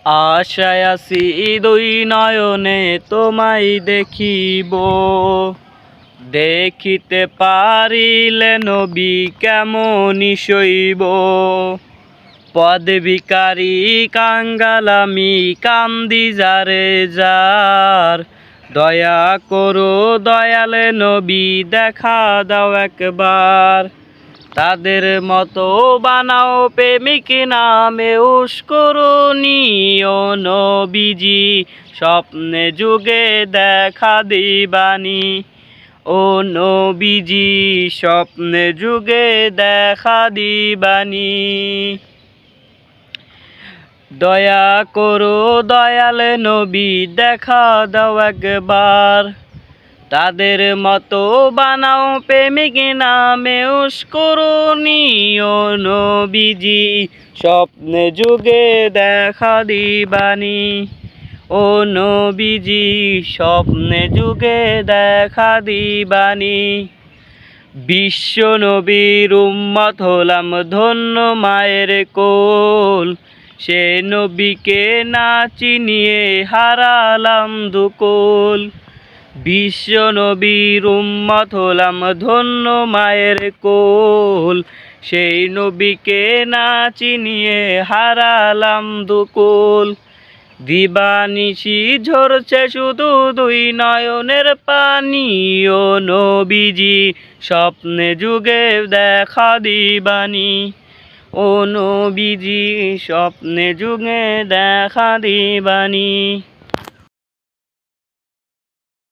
আশায় আছি দুই নয়নে তোমায় দেখিব, দেখিতে পারিলে নবী কেমনি সইব। পদ ভিখারি কাঙ্গাল আমি কান্দি যারে যার, দয়া করো দয়াল নবী দেখা দাও একবার। তাদের মতো বানাও প্রেমিক নামে উস্করণীয় নবীজি, স্বপ্নে যুগে দেখা দিবানি। ও নবীজি স্বপ্নে যুগে দেখা দিবানি। দয়া করো দয়াল নবী দেখা দাও একবার। তাদের মতো বানাও প্রেমিক নামে উস্করণীয় নবীজি, স্বপ্নে যুগে দেখা দিবানি। ও নবীজি স্বপ্নে যুগে দেখা দিবানি। বিশ্ব নবীর উম্মত হলাম ধন্য মায়ের কোল, সে নবীকে না চিনিয়ে হারালাম দুকুল। বিশ্ব নবীর উম্মত হলাম ধন্য মায়ের কোল, সেই নবীকে না চিনিয়ে হারালাম দুকুল। দিবানিশি ঝরছে শুধু দুই নয়নের পানি, ও নবীজি স্বপ্নে যুগে দেখা দিবানি। ও নবীজি স্বপ্নে যুগে দেখা দিবানি।